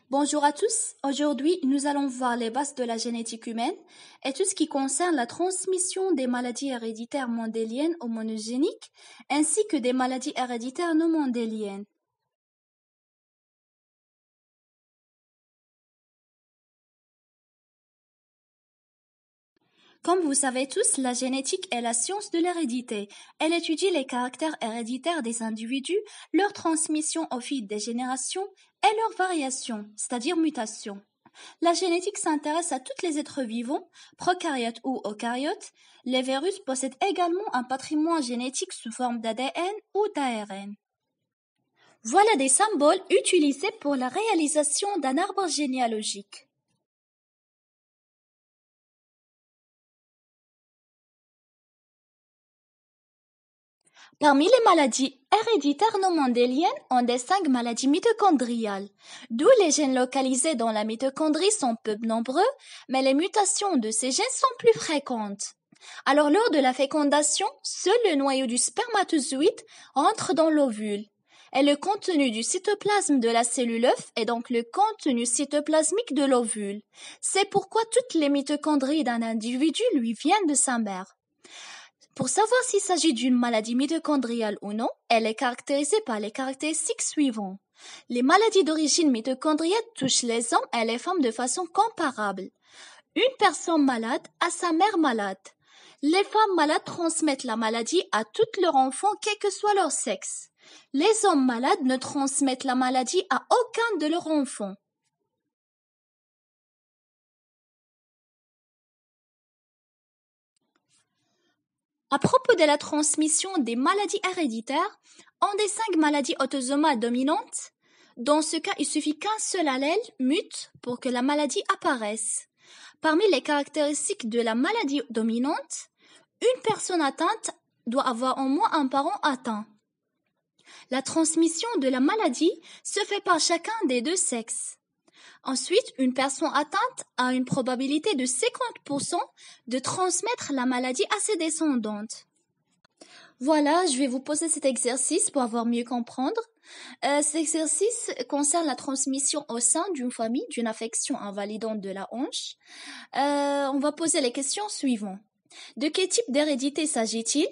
Bonjour à tous, aujourd'hui nous allons voir les bases de la génétique humaine et tout ce qui concerne la transmission des maladies héréditaires mendéliennes ou monogéniques ainsi que des maladies héréditaires non mendéliennes. Comme vous savez tous, la génétique est la science de l'hérédité. Elle étudie les caractères héréditaires des individus, leur transmission au fil des générations et leurs variations, c'est-à-dire mutations. La génétique s'intéresse à tous les êtres vivants, prokaryotes ou eucaryotes. Les virus possèdent également un patrimoine génétique sous forme d'ADN ou d'ARN. Voilà des symboles utilisés pour la réalisation d'un arbre généalogique. Parmi les maladies héréditaires non mendéliennes, on distingue maladies mitochondriales, d'où les gènes localisés dans la mitochondrie sont peu nombreux, mais les mutations de ces gènes sont plus fréquentes. Alors lors de la fécondation, seul le noyau du spermatozoïde entre dans l'ovule. Et le contenu du cytoplasme de la cellule œuf est donc le contenu cytoplasmique de l'ovule. C'est pourquoi toutes les mitochondries d'un individu lui viennent de sa mère. Pour savoir s'il s'agit d'une maladie mitochondriale ou non, elle est caractérisée par les caractéristiques suivantes. Les maladies d'origine mitochondriale touchent les hommes et les femmes de façon comparable. Une personne malade a sa mère malade. Les femmes malades transmettent la maladie à tous leurs enfants, quel que soit leur sexe. Les hommes malades ne transmettent la maladie à aucun de leurs enfants. À propos de la transmission des maladies héréditaires, on distingue maladies autosomales dominantes. Dans ce cas, il suffit qu'un seul allèle mute pour que la maladie apparaisse. Parmi les caractéristiques de la maladie dominante, une personne atteinte doit avoir au moins un parent atteint. La transmission de la maladie se fait par chacun des deux sexes. Ensuite, une personne atteinte a une probabilité de 50% de transmettre la maladie à ses descendantes. Voilà, je vais vous poser cet exercice pour avoir mieux comprendre. Cet exercice concerne la transmission au sein d'une famille d'une affection invalidante de la hanche. On va poser les questions suivantes. De quel type d'hérédité s'agit-il?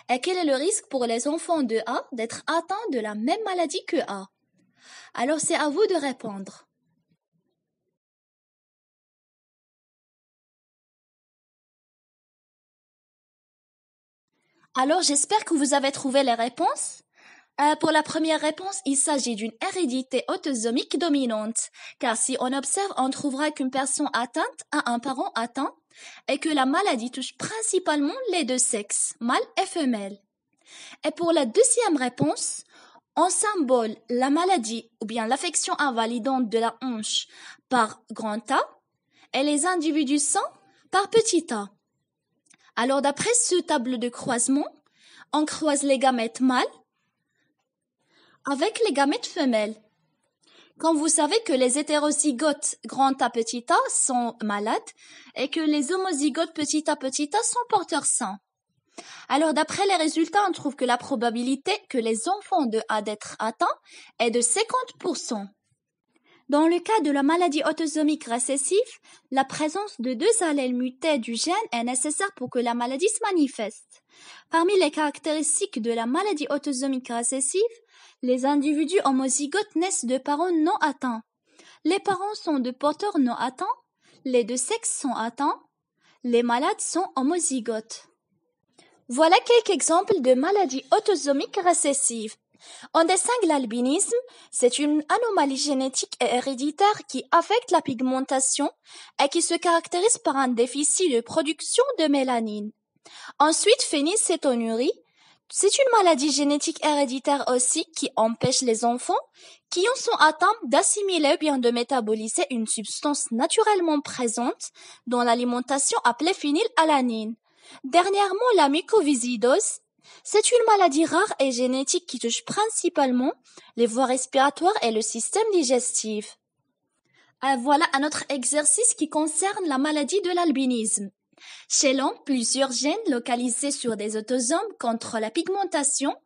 Et quel est le risque pour les enfants de A d'être atteints de la même maladie que A? Alors c'est à vous de répondre. Alors, j'espère que vous avez trouvé les réponses. Pour la première réponse, il s'agit d'une hérédité autosomique dominante, car si on observe, on trouvera qu'une personne atteinte a un parent atteint et que la maladie touche principalement les deux sexes, mâle et femelle. Et pour la deuxième réponse, on symbole la maladie ou bien l'affection invalidante de la hanche par grand A et les individus sains par petit a. Alors, d'après ce tableau de croisement, on croise les gamètes mâles avec les gamètes femelles. Quand vous savez que les hétérozygotes grand A petit a sont malades et que les homozygotes petit a sont porteurs sains. Alors, d'après les résultats, on trouve que la probabilité que les enfants de A d'être atteints est de 50%. Dans le cas de la maladie autosomique récessive, la présence de deux allèles mutés du gène est nécessaire pour que la maladie se manifeste. Parmi les caractéristiques de la maladie autosomique récessive, les individus homozygotes naissent de parents non atteints. Les parents sont de porteurs non atteints, les deux sexes sont atteints, les malades sont homozygotes. Voilà quelques exemples de maladies autosomiques récessives. On distingue l'albinisme, c'est une anomalie génétique et héréditaire qui affecte la pigmentation et qui se caractérise par un déficit de production de mélanine. Ensuite, phénylcétonurie, c'est une maladie génétique héréditaire aussi qui empêche les enfants qui en sont atteints d'assimiler ou bien de métaboliser une substance naturellement présente dans l'alimentation appelée phénylalanine. Dernièrement, la mucoviscidose, c'est une maladie rare et génétique qui touche principalement les voies respiratoires et le système digestif. Voilà un autre exercice qui concerne la maladie de l'albinisme. Chez l'homme, plusieurs gènes localisés sur des autosomes contrôlent la pigmentation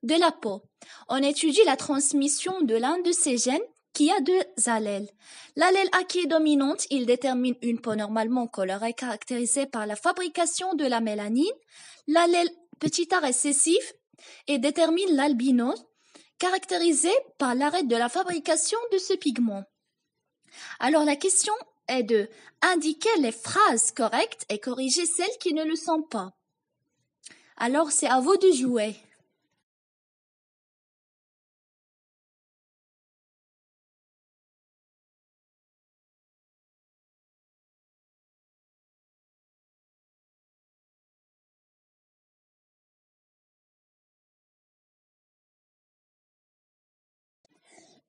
de la peau. On étudie la transmission de l'un de ces gènes qui a deux allèles. L'allèle A qui est dominante, il détermine une peau normalement colorée caractérisée par la fabrication de la mélanine. L'allèle petit a récessif et détermine l'albinos, caractérisé par l'arrêt de la fabrication de ce pigment. Alors la question est de indiquer les phrases correctes et corriger celles qui ne le sont pas. Alors c'est à vous de jouer.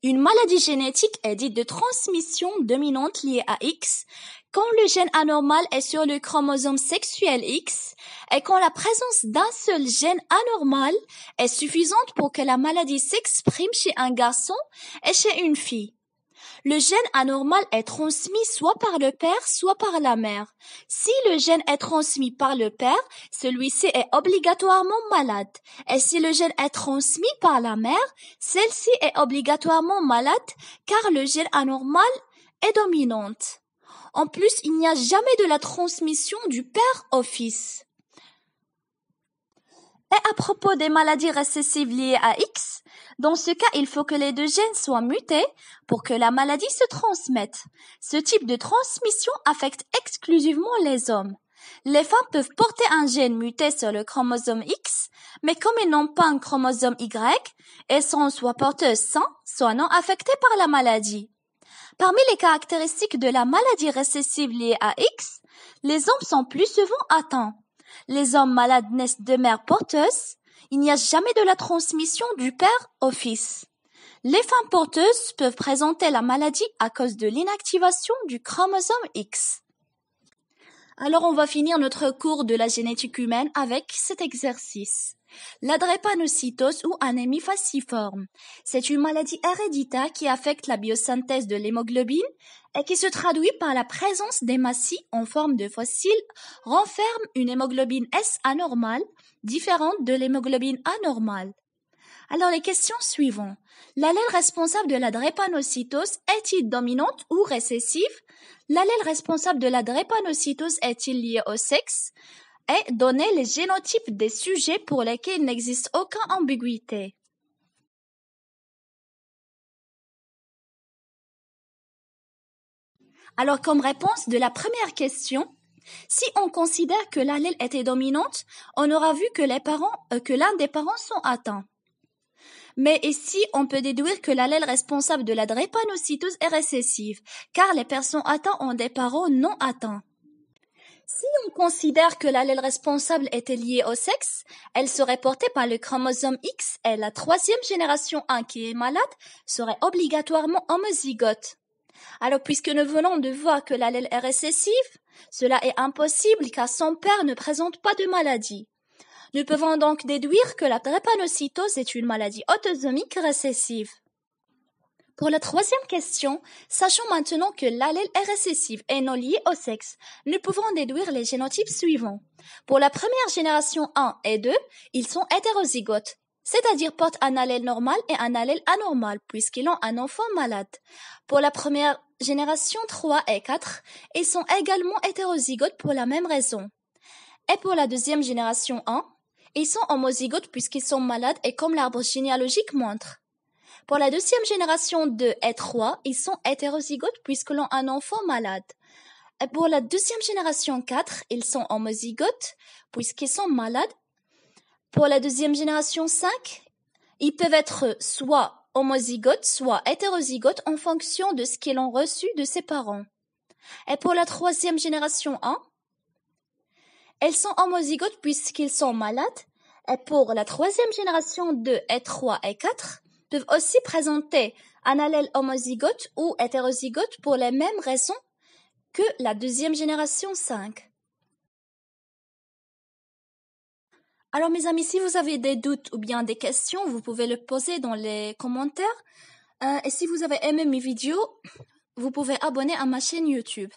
Une maladie génétique est dite de transmission dominante liée à X quand le gène anormal est sur le chromosome sexuel X et quand la présence d'un seul gène anormal est suffisante pour que la maladie s'exprime chez un garçon et chez une fille. Le gène anormal est transmis soit par le père, soit par la mère. Si le gène est transmis par le père, celui-ci est obligatoirement malade. Et si le gène est transmis par la mère, celle-ci est obligatoirement malade car le gène anormal est dominante. En plus, il n'y a jamais de la transmission du père au fils. Et à propos des maladies récessives liées à X, dans ce cas, il faut que les deux gènes soient mutés pour que la maladie se transmette. Ce type de transmission affecte exclusivement les hommes. Les femmes peuvent porter un gène muté sur le chromosome X, mais comme elles n'ont pas un chromosome Y, elles sont soit porteuses sans, soit non affectées par la maladie. Parmi les caractéristiques de la maladie récessive liée à X, les hommes sont plus souvent atteints. Les hommes malades naissent de mères porteuses. Il n'y a jamais de la transmission du père au fils. Les femmes porteuses peuvent présenter la maladie à cause de l'inactivation du chromosome X. Alors on va finir notre cours de la génétique humaine avec cet exercice. La drépanocytose ou anémie falciforme. C'est une maladie héréditaire qui affecte la biosynthèse de l'hémoglobine et qui se traduit par la présence d'hématies en forme de fossiles renferme une hémoglobine S anormale, différente de l'hémoglobine anormale. Alors les questions suivantes. L'allèle responsable de la drépanocytose est-il dominante ou récessive? L'allèle responsable de la drépanocytose est-il lié au sexe? Et donner les génotypes des sujets pour lesquels il n'existe aucune ambiguïté. Alors, comme réponse de la première question, si on considère que l'allèle était dominante, on aura vu que l'un des parents sont atteints. Mais ici, on peut déduire que l'allèle responsable de la drépanocytose est récessive, car les personnes atteintes ont des parents non atteints. Si on considère que l'allèle responsable était lié au sexe, elle serait portée par le chromosome X et la troisième génération 1 qui est malade serait obligatoirement homozygote. Alors puisque nous venons de voir que l'allèle est récessif, cela est impossible car son père ne présente pas de maladie. Nous pouvons donc déduire que la drépanocytose est une maladie autosomique récessive. Pour la troisième question, sachant maintenant que l'allèle est récessif et non lié au sexe, nous pouvons déduire les génotypes suivants. Pour la première génération 1 et 2, ils sont hétérozygotes, c'est-à-dire portent un allèle normal et un allèle anormal, puisqu'ils ont un enfant malade. Pour la première génération 3 et 4, ils sont également hétérozygotes pour la même raison. Et pour la deuxième génération 1, ils sont homozygotes puisqu'ils sont malades et comme l'arbre généalogique montre. Pour la deuxième génération 2 et 3, ils sont hétérozygotes puisqu'ils ont un enfant malade. Et pour la deuxième génération 4, ils sont homozygotes puisqu'ils sont malades. Pour la deuxième génération 5, ils peuvent être soit homozygotes, soit hétérozygotes en fonction de ce qu'ils ont reçu de ses parents. Et pour la troisième génération 1, elles sont homozygotes puisqu'ils sont malades. Et pour la troisième génération 2 et 3 et 4, peuvent aussi présenter un allèle homozygote ou hétérozygote pour les mêmes raisons que la deuxième génération 5. Alors mes amis, si vous avez des doutes ou bien des questions, vous pouvez le poser dans les commentaires. Et si vous avez aimé mes vidéos, vous pouvez abonner à ma chaîne YouTube.